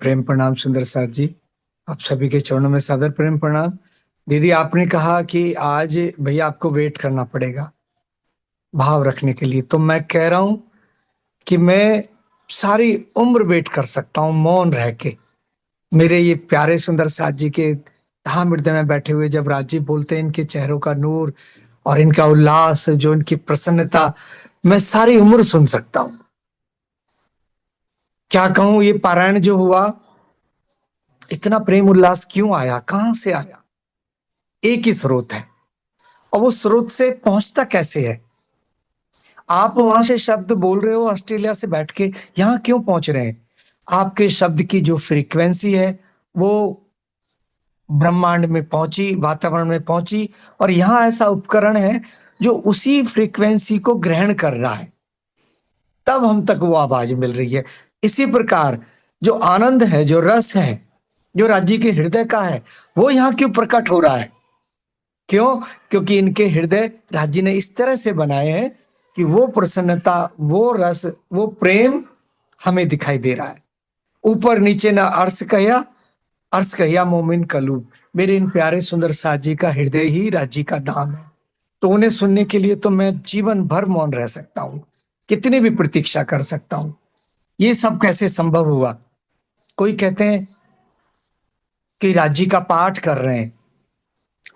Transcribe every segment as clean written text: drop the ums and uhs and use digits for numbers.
प्रेम प्रणाम सुंदर साथ जी। आप सभी के चरणों में सादर प्रेम प्रणाम। दीदी, आपने कहा कि आज भैया आपको वेट करना पड़ेगा भाव रखने के लिए, तो मैं कह रहा हूं कि मैं सारी उम्र वेट कर सकता हूं मौन रह के। मेरे ये प्यारे सुंदर साथ जी के धाम हृदय में बैठे हुए जब राजीव बोलते हैं, इनके चेहरों का नूर और इनका उल्लास, जो इनकी प्रसन्नता, मैं सारी उम्र सुन सकता हूं। क्या कहूं, ये पारायण जो हुआ, इतना प्रेम उल्लास क्यों आया, कहां से आया? एक ही स्रोत है, और वो स्रोत से पहुंचता कैसे है? आप वहां से शब्द बोल रहे हो ऑस्ट्रेलिया से बैठ के, यहाँ क्यों पहुंच रहे हैं? आपके शब्द की जो फ्रीक्वेंसी है वो ब्रह्मांड में पहुंची, वातावरण में पहुंची, और यहाँ ऐसा उपकरण है जो उसी फ्रीक्वेंसी को ग्रहण कर रहा है, तब हम तक वो आवाज मिल रही है। इसी प्रकार जो आनंद है, जो रस है, जो राज्य के हृदय का है, वो यहाँ क्यों प्रकट हो रहा है? क्यों? क्योंकि इनके हृदय राज्य ने इस तरह से बनाए हैं कि वो प्रसन्नता, वो रस, वो प्रेम हमें दिखाई दे रहा है। ऊपर नीचे ना अर्श कहिया मोमिन कलूब। मेरे इन प्यारे सुंदर साजी का हृदय ही राज्य का धाम है। तो उन्हें सुनने के लिए तो मैं जीवन भर मौन रह सकता हूँ, कितनी भी प्रतीक्षा कर सकता हूँ। ये सब कैसे संभव हुआ? कोई कहते हैं कि राज्य का पाठ कर रहे हैं,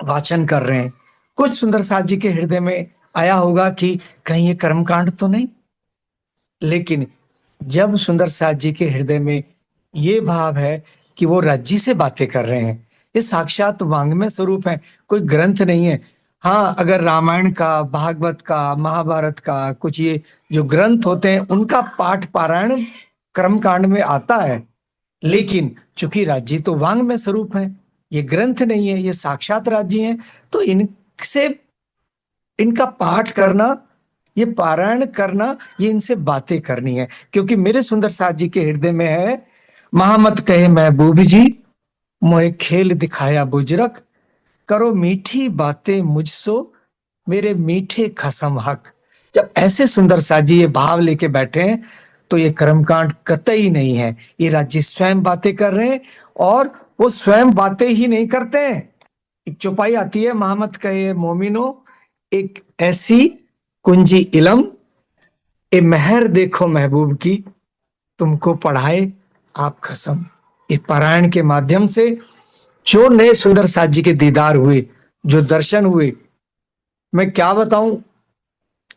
वाचन कर रहे हैं, कुछ सुंदर साथ जी के हृदय में आया होगा कि कहीं ये कर्मकांड तो नहीं। लेकिन जब सुंदर साथ जी के हृदय में ये भाव है कि वो राज्य से बातें कर रहे हैं, ये साक्षात वांग्मय स्वरूप है, कोई ग्रंथ नहीं है। हाँ, अगर रामायण का, भागवत का, महाभारत का कुछ ये जो ग्रंथ होते हैं, उनका पाठ पारायण कर्मकांड में आता है। लेकिन चूंकि राज्य तो वांग्मय स्वरूप है, ये ग्रंथ नहीं है, ये साक्षात राज्य है, तो इनसे, इनका पाठ करना, ये पारायण करना, ये इनसे बातें करनी है। क्योंकि मेरे सुंदर साथ जी के हृदय में है, महामत कहे महबूब जी, मोहे खेल दिखाया बुजरक, करो मीठी बातें मुझसो, मेरे मीठे खसम हक। जब ऐसे सुंदर साथ जी ये भाव लेके बैठे हैं, तो ये कर्मकांड कतई नहीं है, ये राज्य स्वयं बातें कर रहे हैं। और वो स्वयं बातें ही नहीं करते हैं। एक चौपाई आती है, महामत कहे मोमिनो, एक ऐसी कुंजी इलम, ए मेहर देखो महबूब की, तुमको पढ़ाए आप खसम। इस पारायण के माध्यम से जो नए सुंदर साथ जी के दीदार हुए, जो दर्शन हुए, मैं क्या बताऊं,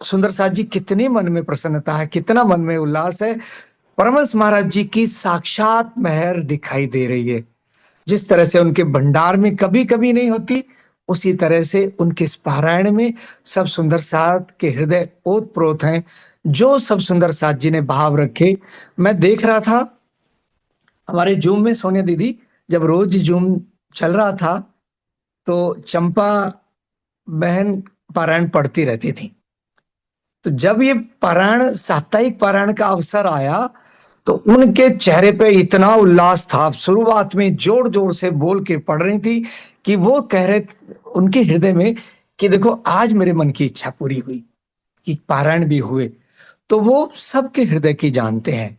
सुंदर साथ जी कितनी मन में प्रसन्नता है, कितना मन में उल्लास है। परमहंस महाराज जी की साक्षात मेहर दिखाई दे रही है। जिस तरह से उनके भंडार में कभी कभी नहीं होती, उसी तरह से उनके इस पारायण में सब सुंदर साथ के हृदय ओत प्रोत हैं, जो सब सुंदर साथ जी ने भाव रखे। मैं देख रहा था हमारे जूम में, सोनिया दीदी, जब रोज जूम चल रहा था, तो चंपा बहन पारायण पढ़ती रहती थी। तो जब ये पारायण, साप्ताहिक पारायण का अवसर आया, तो उनके चेहरे पे इतना उल्लास था। शुरुआत में जोर जोर से बोल के पढ़ रही थी कि वो कह रहे, उनके हृदय में, कि देखो आज मेरे मन की इच्छा पूरी हुई, कि पारायण भी हुए। तो वो सबके हृदय की जानते हैं।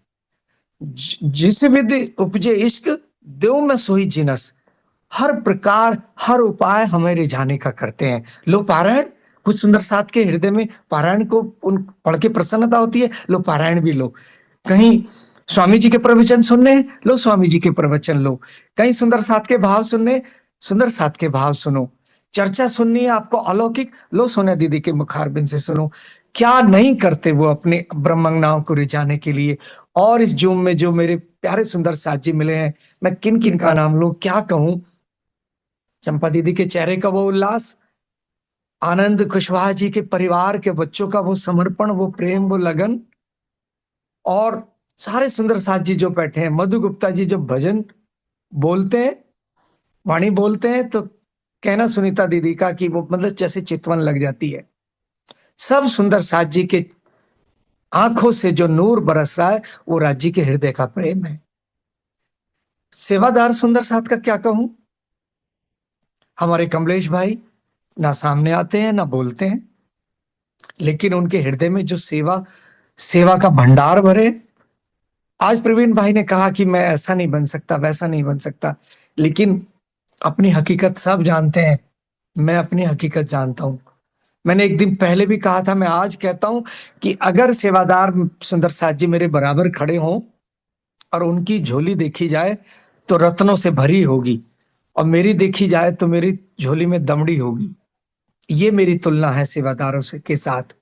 जिस विधि उपजे इश्क, देव में सोई जिनस। हर प्रकार, हर उपाय हमें रिझाने का करते हैं। लो पारायण, कुछ सुंदर साथ के हृदय में पारायण को उन पढ़ के प्रसन्नता होती है, लो पारायण भी लो। कहीं स्वामी जी के प्रवचन सुनने, लो स्वामी जी के प्रवचन लो। कहीं सुंदर साथ के भाव सुनने, सुंदर साथ के भाव सुनो। चर्चा सुननी है आपको अलौकिक, लो सोनिया दीदी के मुखारबिंद से सुनो। क्या नहीं करते वो अपने ब्रह्मंगनाओं को रिझाने के लिए। और इस जूम में जो मेरे प्यारे सुंदर साथ जी मिले हैं, मैं किन किन का नाम लूं, क्या कहूं। चंपा दीदी के चेहरे का वो उल्लास, आनंद कुशवाहा जी के परिवार के बच्चों का वो समर्पण, वो प्रेम, वो लगन, और सारे सुंदर साथ जी जो बैठे हैं, मधु गुप्ता जी जो भजन बोलते हैं, वाणी बोलते हैं, तो कहना सुनीता दीदी का कि वो मतलब जैसे चितवन लग जाती है। सब सुंदर साथ जी के आंखों से जो नूर बरस रहा है, वो राज्य के हृदय का प्रेम है। सेवादार सुंदर साथ का क्या कहूं, हमारे कमलेश भाई ना सामने आते हैं ना बोलते हैं, लेकिन उनके हृदय में जो सेवा, सेवा का भंडार भरे, आज प्रवीण भाई ने कहा कि मैं ऐसा नहीं बन सकता, वैसा नहीं बन सकता, लेकिन अपनी हकीकत सब जानते हैं। मैं अपनी हकीकत जानता हूं। मैंने एक दिन पहले भी कहा था, मैं आज कहता हूं कि अगर सेवादार सुंदर साथ जी मेरे बराबर खड़े हों और उनकी झोली देखी जाए तो रत्नों से भरी होगी, और मेरी देखी जाए तो मेरी झोली में दमड़ी होगी। ये मेरी तुलना है सेवादारों से के साथ।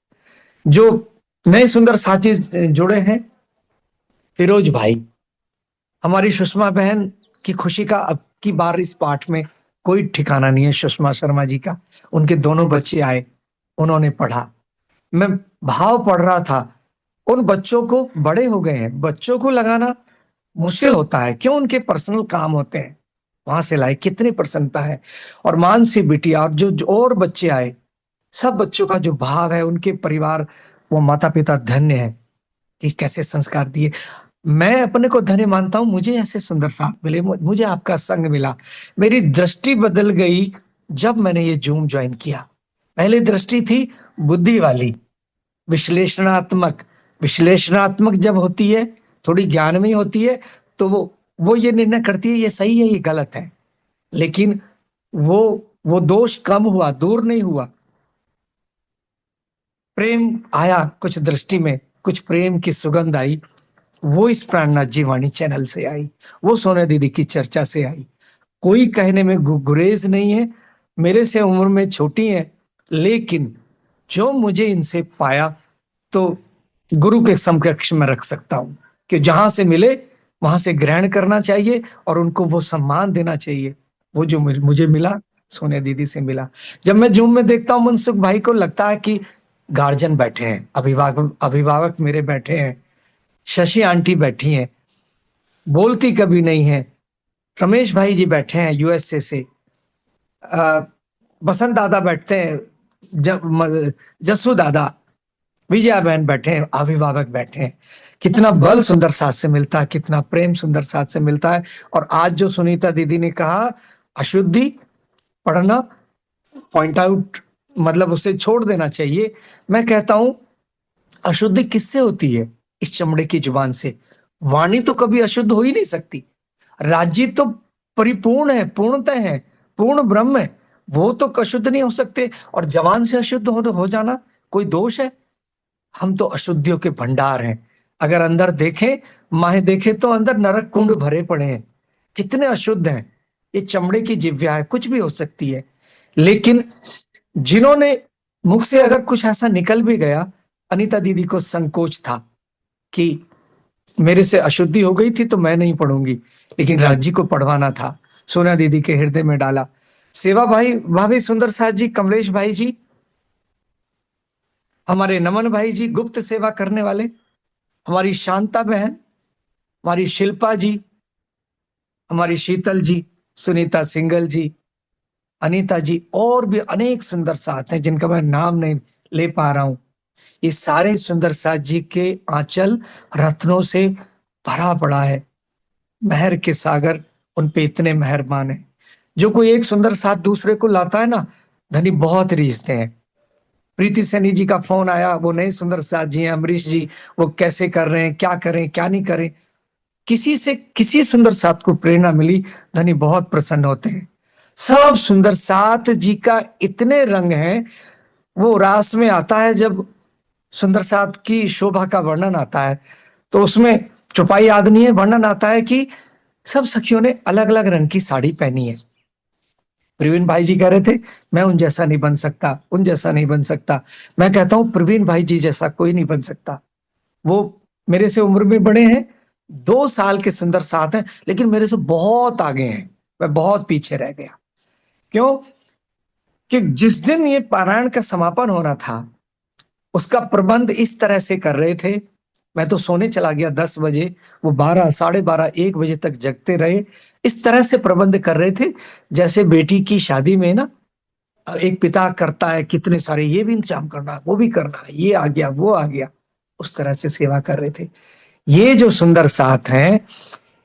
जो नए सुंदर साथी जुड़े हैं, फिरोज भाई, हमारी सुषमा बहन की खुशी का अब की बार इस पाठ में कोई ठिकाना नहीं है। सुषमा शर्मा जी का, उनके दोनों बच्चे आए, उन्होंने पढ़ा, मैं भाव पढ़ रहा था। उन बच्चों को बड़े हो गए हैं, बच्चों को लगाना मुश्किल होता है, क्यों? उनके पर्सनल काम होते हैं, वहां से लाए, कितनी प्रसन्नता है। और मानसी बिटिया और जो और बच्चे आए, सब बच्चों का जो भाव है, उनके परिवार, वो माता पिता धन्य है कि कैसे संस्कार दिए। मैं अपने को धन्य मानता हूं, मुझे ऐसे सुंदर साथ मिले, मुझे आपका संग मिला। मेरी दृष्टि बदल गई जब मैंने ये जूम ज्वाइन किया। पहले दृष्टि थी बुद्धि वाली, विश्लेषणात्मक। विश्लेषणात्मक जब होती है, थोड़ी ज्ञान में होती है, तो वो ये निर्णय करती है ये सही है, ये गलत है। लेकिन वो वो दोष कम हुआ, दूर नहीं हुआ। प्रेम आया कुछ दृष्टि में, कुछ प्रेम की सुगंध आई, वो इस प्राणनाथ जी वाणी चैनल से आई, वो सोना दीदी की चर्चा से आई। कोई कहने में गुरेज नहीं है, मेरे से उम्र में छोटी है, लेकिन जो मुझे इनसे पाया तो गुरु के समकक्ष में रख सकता हूं कि जहां से मिले वहां से ग्रहण करना चाहिए और उनको वो सम्मान देना चाहिए। वो जो मुझे मिला, सोनिया दीदी से मिला। जब मैं जूम में देखता हूँ मनसुख भाई को, लगता है कि गार्जियन बैठे हैं, अभिभावक अभिभावक मेरे बैठे हैं, शशि आंटी बैठी हैं, बोलती कभी नहीं है, रमेश भाई जी बैठे हैं यूएसए से, बसंत दादा बैठते हैं, जस्सू दादा, विजया बहन बैठे हैं, अभिभावक बैठे हैं। कितना बल सुंदर साथ से मिलता है, कितना प्रेम सुंदर साथ से मिलता है। और आज जो सुनीता दीदी ने कहा, अशुद्धि पढ़ना, पॉइंट आउट, मतलब उसे छोड़ देना चाहिए। मैं कहता हूं अशुद्धि किससे होती है? इस चमड़े की जुबान से। वाणी तो कभी अशुद्ध हो ही नहीं सकती। राज्य तो परिपूर्ण है, पूर्णतः है, पूर्ण ब्रह्म है, वो तो अशुद्ध नहीं हो सकते। और जवान से अशुद्ध हो जाना कोई दोष है? हम तो अशुद्धियों के भंडार हैं। अगर अंदर देखें, माहे देखें तो अंदर नरक कुंड भरे पड़े हैं। कितने अशुद्ध हैं। ये चमड़े की जिव्या है, कुछ भी हो सकती है। लेकिन जिन्होंने मुख से अगर कुछ ऐसा निकल भी गया, अनीता दीदी को संकोच था कि मेरे से अशुद्धि हो गई थी तो मैं नहीं पढ़ूंगी, लेकिन राज्य को पढ़वाना था। सोना दीदी के हृदय में डाला। सेवा भाई, भाभी सुंदर साथ जी, कमलेश भाई जी, हमारे नमन भाई जी, गुप्त सेवा करने वाले, हमारी शांता बहन, हमारी शिल्पा जी, हमारी शीतल जी, सुनीता सिंगल जी, अनीता जी, और भी अनेक सुंदर साथ हैं जिनका मैं नाम नहीं ले पा रहा हूं। ये सारे सुंदर साथ जी के आंचल रत्नों से भरा पड़ा है। मेहर के सागर उन पे इतने मेहरबान है। जो कोई एक सुंदर साथ दूसरे को लाता है ना, धनी बहुत रीझते हैं। प्रीति सैनी जी का फोन आया, वो नए सुंदर साथ जी हैं, अमरीश जी, वो कैसे कर रहे हैं, क्या करें क्या नहीं करें। किसी से किसी सुंदर साथ को प्रेरणा मिली, धनी बहुत प्रसन्न होते हैं। सब सुंदर साथ जी का इतने रंग है। वो रास में आता है जब सुंदर साथ की शोभा का वर्णन आता है, तो उसमें चौपाई याद नहीं है, वर्णन आता है कि सब सखियों ने अलग अलग रंग की साड़ी पहनी है। प्रवीण भाई जी कह रहे थे मैं उन जैसा नहीं बन सकता, उन जैसा नहीं बन सकता। मैं कहता हूं प्रवीण भाई जी जैसा कोई नहीं बन सकता। वो मेरे से उम्र में बड़े हैं, 2 साल के सुंदर साथ हैं, लेकिन मेरे से बहुत आगे हैं। मैं बहुत पीछे रह गया। क्यों? कि जिस दिन ये पारायण का समापन होना था, उसका प्रबंध इस तरह से कर रहे थे। मैं तो सोने चला गया 10 बजे, वो 12, साढ़े 12, 1 बजे तक जगते रहे। इस तरह से प्रबंध कर रहे थे जैसे बेटी की शादी में ना एक पिता करता है, कितने सारे ये भी इंतजाम करना है, वो भी करना है, ये आ गया वो आ गया, उस तरह से सेवा कर रहे थे। ये जो सुंदर साथ हैं,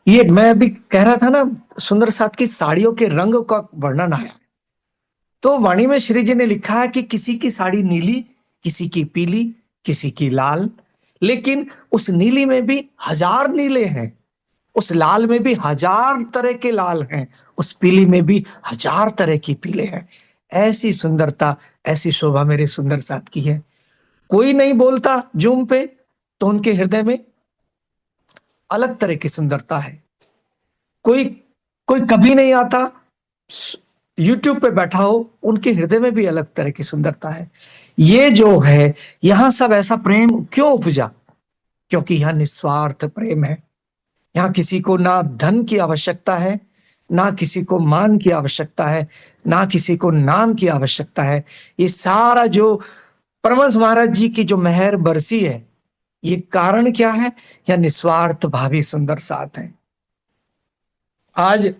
ये मैं अभी कह रहा था ना, सुंदर साथ की साड़ियों के रंग का वर्णन आया, तो वाणी में श्री जी ने लिखा है कि किसी की साड़ी नीली, किसी की पीली, किसी की लाल, लेकिन उस नीली में भी हजार नीले हैं, उस लाल में भी हजार तरह के लाल हैं, उस पीली में भी हजार तरह की पीले हैं। ऐसी सुंदरता, ऐसी शोभा मेरे सुंदर साथ की है। कोई नहीं बोलता जूम पे, तो उनके हृदय में अलग तरह की सुंदरता है। कोई कोई कभी नहीं आता, यूट्यूब पे बैठा हो, उनके हृदय में भी अलग तरह की सुंदरता है। ये जो है, यहाँ सब ऐसा प्रेम क्यों उपजा? क्योंकि यहाँ निस्वार्थ प्रेम है। यहाँ किसी को ना धन की आवश्यकता है, ना किसी को मान की आवश्यकता है, ना किसी को नाम की आवश्यकता है। ये सारा जो परमहंस महाराज जी की जो मेहर बरसी है, ये कारण क्या है? या निस्वार्थ भावी सुंदर साथ है। आज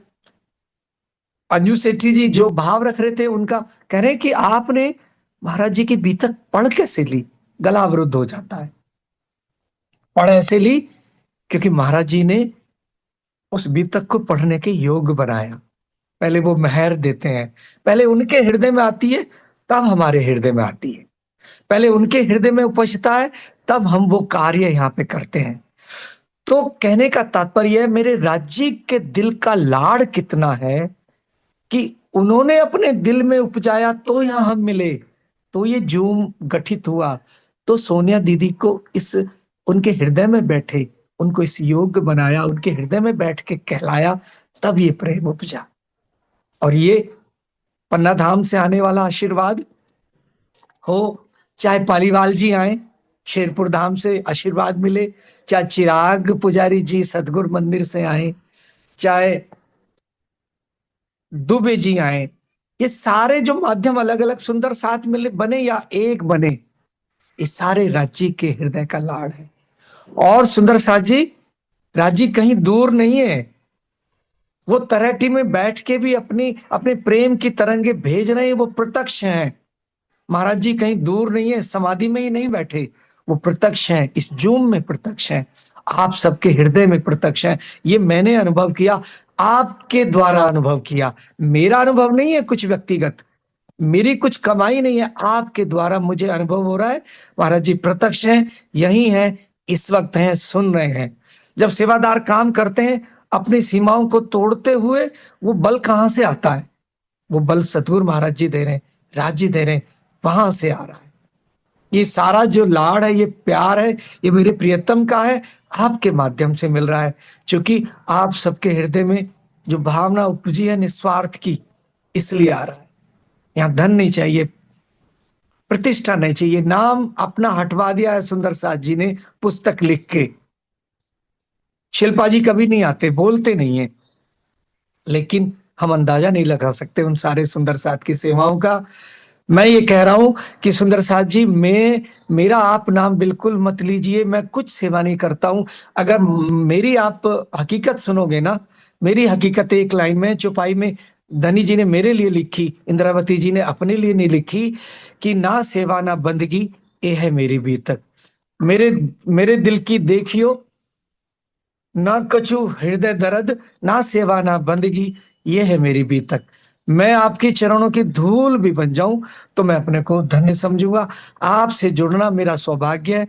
अंजू सेठी जी जो भाव रख रहे थे, उनका कह रहे हैं कि आपने महाराज जी की बीतक पढ़ कैसे ली? गला अवरुद्ध हो जाता है। पढ़ ऐसे ली क्योंकि महाराज जी ने उस बीतक को पढ़ने के योग्य बनाया। पहले वो मेहर देते हैं, पहले उनके हृदय में आती है, तब हमारे हृदय में आती है। पहले उनके हृदय में उपजता है, तब हम वो कार्य यहाँ पे करते हैं। तो कहने का तात्पर्य है, मेरे राज्य के दिल का लाड़ कितना है कि उन्होंने अपने दिल में उपजाया तो यहाँ हम मिले, तो ये जूम गठित हुआ, तो सोनिया दीदी को इस उनके हृदय में बैठे, उनको इस योग्य बनाया, उनके हृदय में बैठ के कहलाया, तब ये प्रेम उपजा। और ये पन्ना धाम से आने वाला आशीर्वाद हो, चाहे पालीवाल जी आए, शेरपुर धाम से आशीर्वाद मिले, चाहे चिराग पुजारी जी सतगुरु मंदिर से आए, चाहे दुबे जी आए, ये सारे जो माध्यम अलग अलग सुंदर साथ मिले बने या एक बने, ये सारे राज्य के हृदय का लाड़ है। और सुंदर साथ जी, राज्य कहीं दूर नहीं है, वो तलहटी में बैठ के भी अपनी अपने प्रेम की तरंगे भेज रहे हैं, वो प्रत्यक्ष हैं। महाराज जी कहीं दूर नहीं है, समाधि में ही नहीं बैठे, वो प्रत्यक्ष हैं, इस जूम में प्रत्यक्ष हैं, आप सबके हृदय में प्रत्यक्ष हैं। ये मैंने अनुभव किया, आपके द्वारा अनुभव किया। मेरा अनुभव नहीं है कुछ व्यक्तिगत, मेरी कुछ कमाई नहीं है, आपके द्वारा मुझे अनुभव हो रहा है। महाराज जी प्रत्यक्ष हैं, यही हैं, इस वक्त हैं, सुन रहे हैं। जब सेवादार काम करते हैं अपनी सीमाओं को तोड़ते हुए, वो बल कहां से आता है? वो बल सतगुरु महाराज जी दे रहे हैं, राज्य दे रहे हैं, वहां से आ रहा है। ये सारा जो लाड़ है, ये प्यार है, ये मेरे प्रियतम का है, आपके माध्यम से मिल रहा है। क्योंकि आप सबके हृदय में जो भावना उपजी है निस्वार्थ की, इसलिए आ रहा है। यहाँ धन नहीं चाहिए, प्रतिष्ठा नहीं चाहिए, नाम अपना हटवा दिया है सुंदर साथ जी ने पुस्तक लिख के। शिल्पा जी कभी नहीं आते, बोलते नहीं है, लेकिन हम अंदाजा नहीं लगा सकते उन सारे सुंदर साथ की सेवाओं का। मैं ये कह रहा हूं कि सुंदर साथ जी, मेरा आप नाम बिल्कुल मत लीजिए, मैं कुछ सेवा नहीं करता हूं। अगर मेरी आप हकीकत सुनोगे ना, मेरी हकीकत एक लाइन में चौपाई में धनी जी ने मेरे लिए लिखी, इंद्रावती जी ने अपने लिए नहीं लिखी, कि ना सेवा ना बंदगी, ये है मेरी बीतक। मेरे मेरे दिल की देखियो, ना कछु हृदय दर्द, ना सेवा ना बंदगी, ये है मेरी बीतक। मैं आपके चरणों की धूल भी बन जाऊं तो मैं अपने को धन्य समझूंगा। आपसे जुड़ना मेरा सौभाग्य है,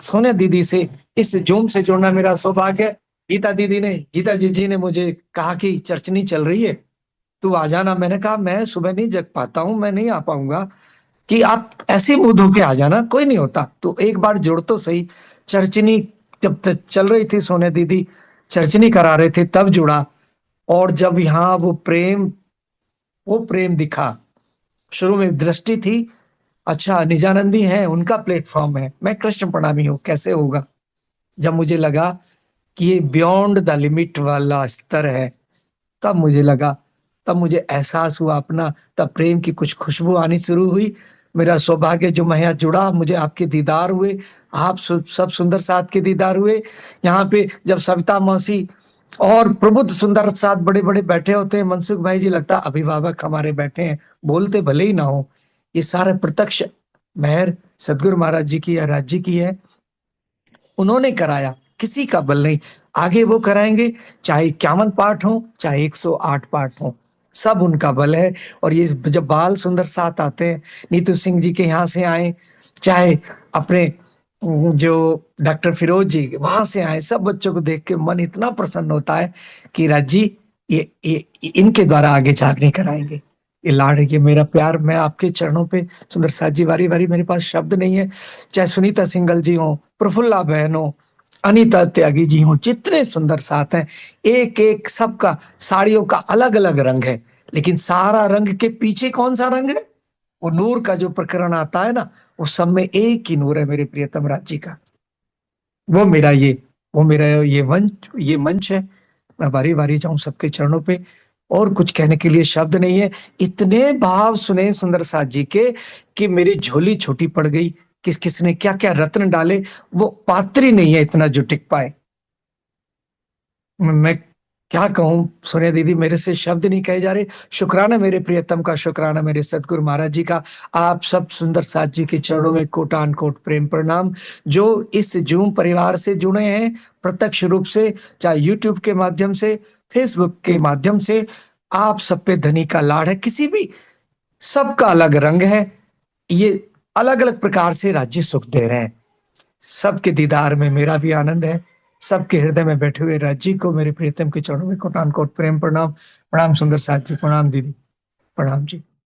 सोनिया दीदी से, इस जूम से जुड़ना मेरा सौभाग्य है। गीता जी ने मुझे कहा कि चर्चनी चल रही है, तू आ जाना। मैंने कहा मैं सुबह नहीं जग पाता हूँ, मैं नहीं आ पाऊंगा। कि आप ऐसे मुंह धो के आ जाना, कोई नहीं होता, तो एक बार जुड़ तो सही। चर्चनी जब तक चल रही थी, सोनिया दीदी चर्चनी करा रहे थे, तब जुड़ा। और जब यहाँ वो प्रेम दिखा, शुरू में दृष्टि थी, अच्छा निजानंदी है, उनका प्लेटफॉर्म है, मैं कृष्ण प्रणामी हूं, कैसे होगा। जब मुझे लगा कि ये बियॉन्ड द लिमिट वाला स्तर है, तब मुझे लगा, तब मुझे एहसास हुआ अपना, तब प्रेम की कुछ खुशबू आनी शुरू हुई। मेरा सौभाग्य जो मैं यहाँ जुड़ा, मुझे आपके दीदार हुए, आप सब सुंदर साथ के दीदार हुए। यहाँ पे जब सविता मौसी और प्रबुद्ध सुंदर साथ बड़े बड़े बैठे होते हैं, मनसुख भाई जी लगता अभिभावक हमारे बैठे हैं, बोलते भले ही ना हो। ये सारा प्रत्यक्ष मेहर सदगुरु महाराज जी की या राज्य की है, उन्होंने कराया, किसी का बल नहीं। आगे वो कराएंगे, चाहे 51 पाठ हो, चाहे 108 पाठ हो, सब उनका बल है। और ये जब बाल सुंदर साथ आते हैं, नीतू सिंह जी के यहाँ से आए, चाहे अपने जो डॉक्टर फिरोज जी वहां से आए, सब बच्चों को देख के मन इतना प्रसन्न होता है कि राज जी ये इनके द्वारा आगे चाकरी कराएंगे। ये लाड, ये मेरा प्यार, मैं आपके चरणों पे सुंदर साथ जी, बारी बारी मेरे पास शब्द नहीं है। चाहे सुनीता सिंगल जी हो, प्रफुल्ला बहन हो, अनीता त्यागी जी हो, जितने सुंदर साथ हैं, एक एक सबका साड़ियों का अलग अलग रंग है, लेकिन सारा रंग के पीछे कौन सा रंग है? वो नूर का जो प्रकरण आता है ना, वो सब में एक ही नूर है मेरे प्रियतम राज जी का। वो मेरा ये वो मेरा ये मंच है। मैं बारी बारी जाऊं सबके चरणों पे, और कुछ कहने के लिए शब्द नहीं है। इतने भाव सुने सुंदर साथ जी के कि मेरी झोली छोटी पड़ गई। किस किसने क्या क्या रत्न डाले, वो पात्र ही नहीं है इतना जो टिक पाए। मैं क्या कहूं सोनिया दीदी, मेरे से शब्द नहीं कहे जा रहे। शुक्राना मेरे प्रियतम का, शुक्राना मेरे सतगुरु महाराज जी का। आप सब सुंदर साथ जी के चरणों में कोटान कोट प्रेम प्रणाम। जो इस जूम परिवार से जुड़े हैं प्रत्यक्ष रूप से, चाहे यूट्यूब के माध्यम से, फेसबुक के माध्यम से, आप सब पे धनी का लाड़ है। किसी भी, सबका अलग रंग है। ये अलग अलग प्रकार से राज्य सुख दे रहे हैं। सबके दीदार में मेरा भी आनंद है। सबके हृदय में बैठे हुए राज्य को मेरे प्रियतम के चरणों में कोटान कोट प्रेम प्रणाम। प्रणाम सुंदर साथ जी, प्रणाम दीदी, प्रणाम जी।